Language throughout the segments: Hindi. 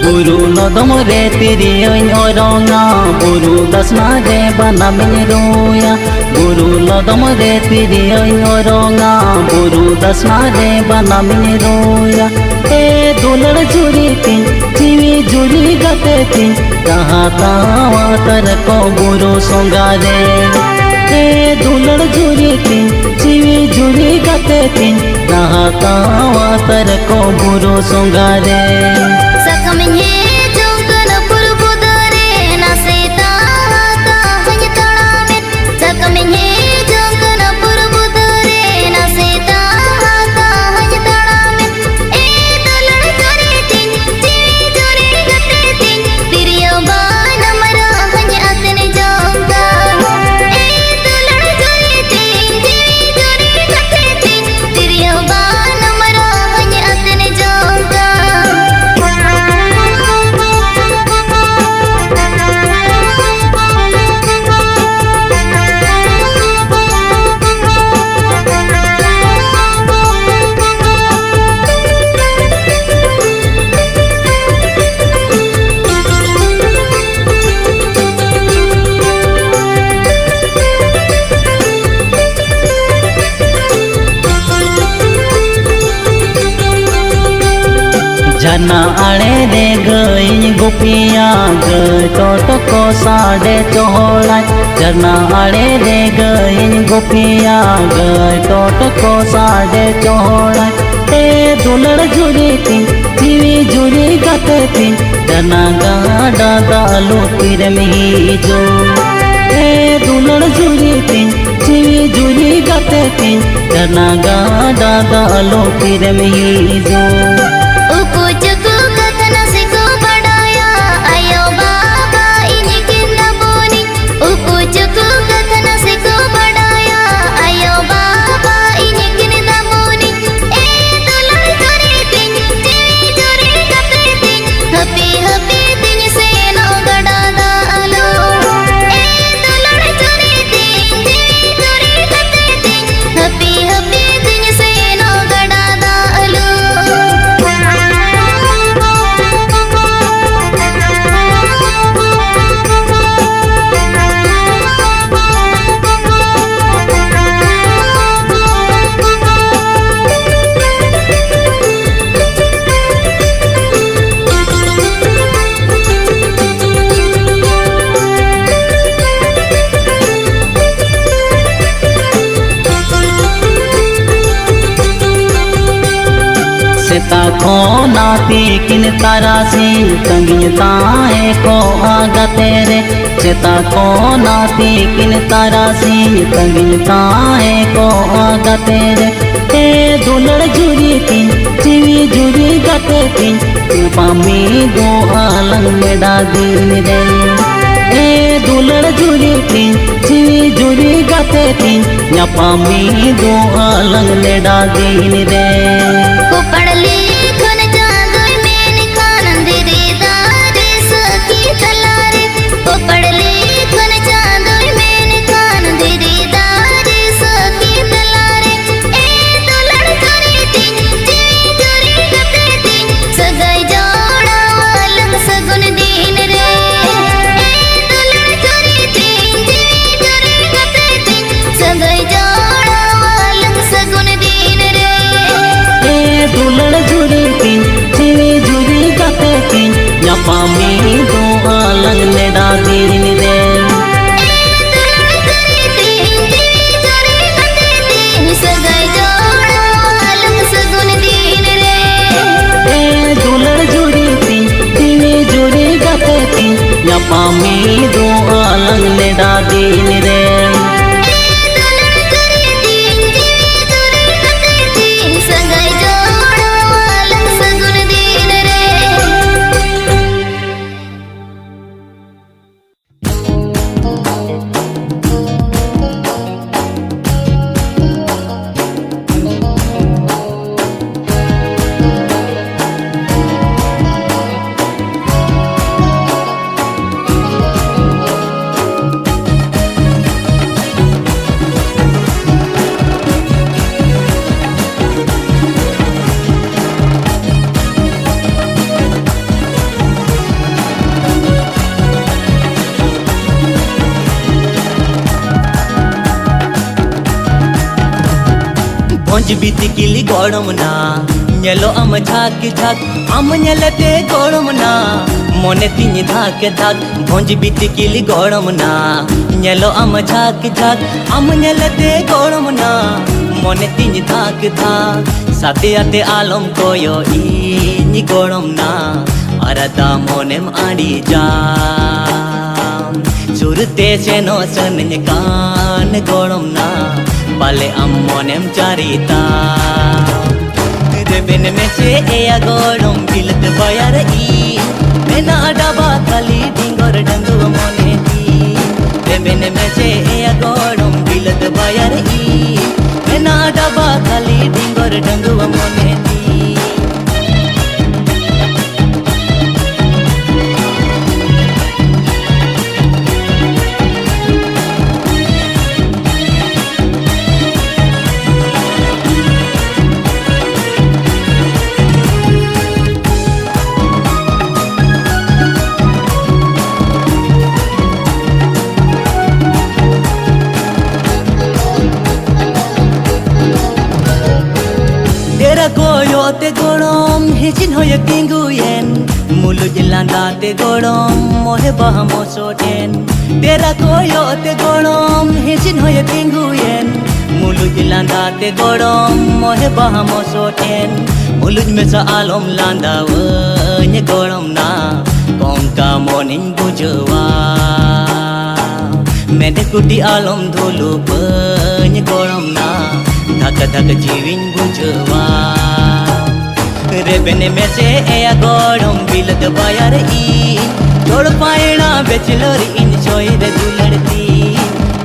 बुरु लदम रे तेरी ओरोंगा बुरु दसना रे बना मिन रोया बुरु लदम रे तेरी ओरोंगा बुरु दसना रे बना मिन रोया ए दुलड़ जुरी तीन जीवी जुरी गते तीन कहाँ तावा तर को बुरु सोंगारे ए दुलड़ जुरी तीन जीवी जुरी गते तीन कहाँ तावा तर को बुरु सोंगारे झरना आड़े दे गई गुपिया गई टोट को साढ़े चोड़ा झरना आड़े दे गई गुपिया गई टोट को साढ़े चोड़ा ए दुलड़ जुरी तीन जीवी जुरी गते तीन झरना गाड़ा दालू तिर में जो ए दुलड़ जुरी तीन जीवी जुरी गते तीन झरना गाड़ा दालू तिर में जो सेता को नाती किन तारासी तंगी ताए को आगा तेरे सेता को नाती किन तारासी तंगी ताए को आगा तेरे ए दुलड़ जुरी तीन जीवी जुरी गते तीन पामी दो आलंग में डादीन रे ए दुलड़ जुरी तीन जीवी जुरी गते तीन पामी दो आलंग में डादीन रे भोज बितिकिली गरम ना नेलो आम झाक झाक आम नेलते गरम ना मने तिनी धाक धाक भोज बितिकिली गरम ना नेलो आम झाक झाक आम नेलते गरम ना मने तिनी धाक धाक साथे आते आलम कोयो इनी गरम ना आरादा मोनेम आड़ी जा सुरते सेनो सनने कान गरम ना पाले आम मोनेम चारिता रेबेन में से एया गरम बिलत बायार ई मेना डाबा खाली डिंगर डंगु मोने दी रेबेन में से एया गरम बिलत बायार ई मेना डाबा खाली डिंगर डंगु मोने दी koyote gorom hichin hoye pinguyen mulu jilandate gorom mohe bahamo soten tera koyote gorom hichin hoye pinguyen mulu jilandate gorom mohe bahamo soten muluj me sa alom landa nye gorom na konka monin bujwa mede kuti alom dhulu nye gorom na धक धक जीविन बुझवा रेबेन में से एया गरम बिलत बायार ई छोड़ पाएना बेचलोरी इन छोई रे दुलड़ती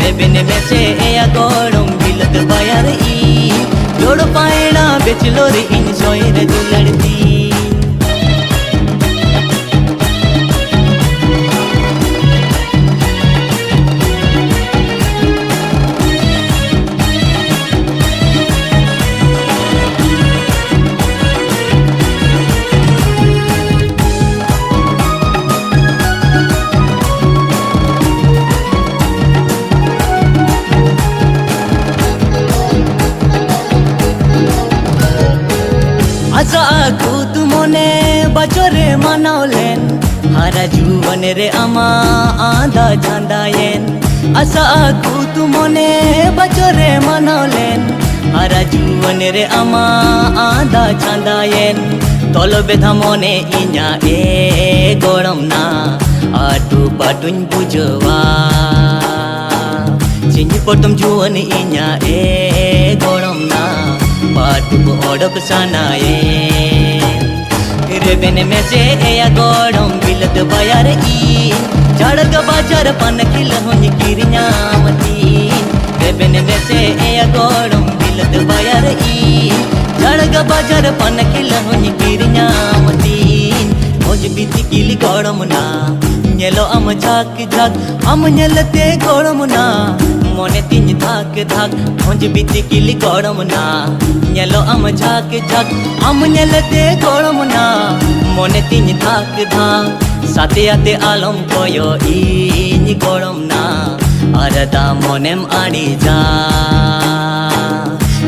रेबेन में से एया गरम बिलत बायार ई छोड़ पाएना बेचलोरी इन छोई रे दुलड़ती आशा aku tu mone bachore manaulen hara juwan re ama aanda jandayen आशा aku tu mone bachore manaulen hara juwan re ama aanda jandayen tolo bedha mone inya e gorom na atu patun bujwa sinyi potom juwan inya e gorom na पाटु ओडक सनाए रेबेन में से एया गरम बिलत बायार ई झड़क बाजार पन किल होनी किरियामती रेबेन में से एया गरम बिलत बायार ई झड़क बाजार पन किल होनी किरियामती भोज बितिकिली गरम ना नेलो आम झाक झाक आम नेलते गरम ना मने तिन धाक धाक भोज बितिकिली गरम ना नेलो आम झाक झाक आम नेलते गरम ना मने तिन धाक धाक साथे आते आलम कोयो इनी गरम ना आरादा मोनेम आड़ी जा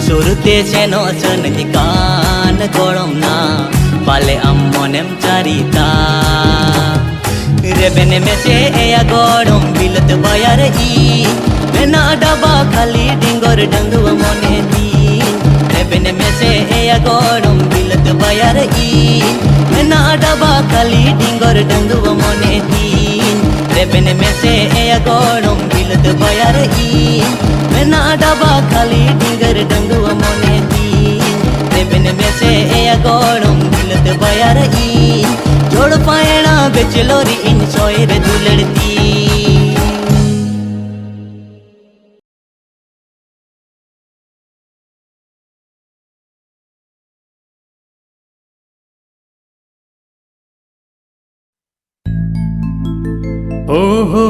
सुरते सेनो सननी कान गरम ना पाले आम मोनेम चारिता रेबेन में से एया गरम बिलत बायार ई मेना डाबा खाली डिंगर डंगुआ मोने दी रेबेन में से एया गरम बिलत बायार ई मेना डाबा खाली डिंगर डंगुआ मोने दी रेबेन में से एया गरम बिलत बायार ई मेना डाबा खाली डिंगर डंगुआ मोने दी रेबेन में से एया गरम बिलत बायार ई छोड़ पाएना बेचलोरी इन सोए रे दुलड़ती ओ हो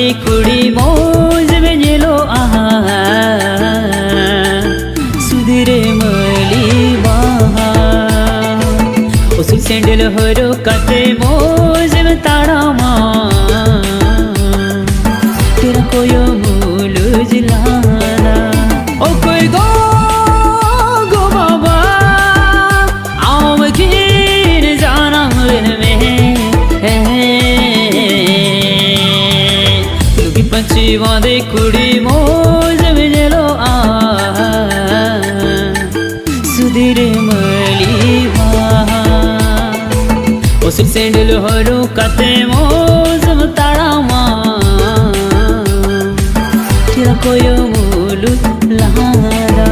बांधे कुड़ी मोज में लो सुधीरे मली बहा उस सैंडल हरो कते मोज में ताड़ा तेरा कोई मूल जिलाना ओ कोई गो गो बाबा आम गिर जाना में लुकी पंछी बांधे कुड़ी मोज में लो सुधीरे मली बहा उस सैंडल हरो कते मोज में ताड़ा तेरा कोई मूल लहारा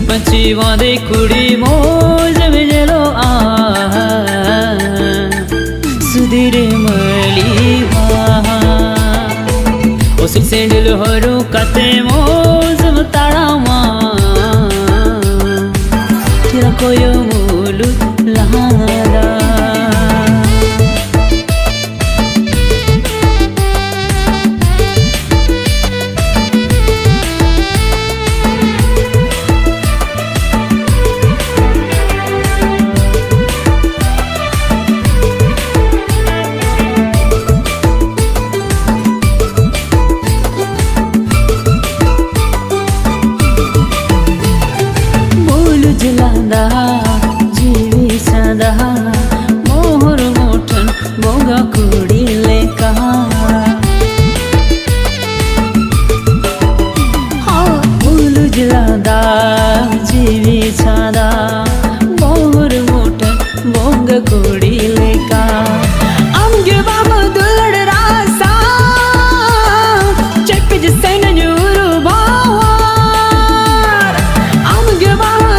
पंछी बांधे कुड़ी मोज में लो सुधीरे मली बहा उस सैंडल हरो कते मोज में ताड़ा तेरा कोई मूल लहारा जीवी सदा मोहर मोठन बोगा कुड़ी लेका फूल जलादा जीवी सदा मोहर मोठन बोगा कुड़ी लेका अमगे बाबा दुलड़ रासा चक जिसे नूरू बावार अमगे बाबा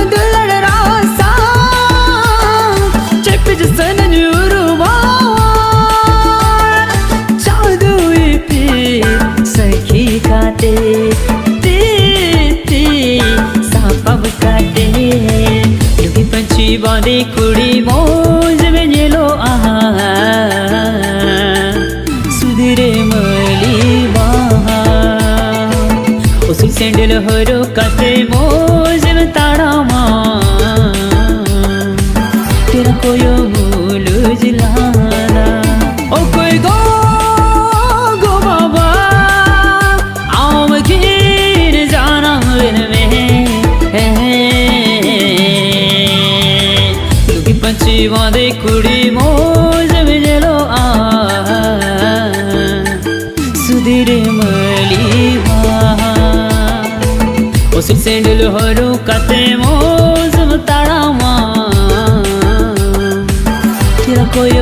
बांधे कुड़ी मोज में लो सुधीरे मली बहा उस सैंडल हरो कते मोज में ताड़ा तेरा कोई मूल जिलाना ओ कोई गो गो बाबा आम गिर जाना में पंछी बांधे कुड़ी मोज में लो सुधीरे मली बहा उस सैंडल हरो कते मोज में ताड़ा तेरा कोई